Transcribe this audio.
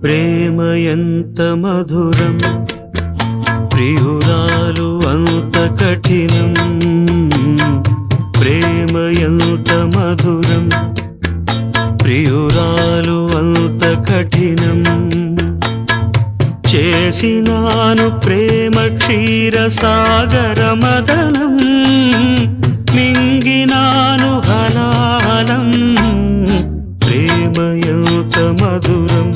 ప్రేమ ఎంత మధురం ప్రియురాలు అంత కఠినం ప్రేమ ఎంత మధురం ప్రియురాలు అంత కఠినం చేసినాను ప్రేమ క్షీర సాగర మదనం మింగినాను హలాలం ప్రేమ ఎంత మధురం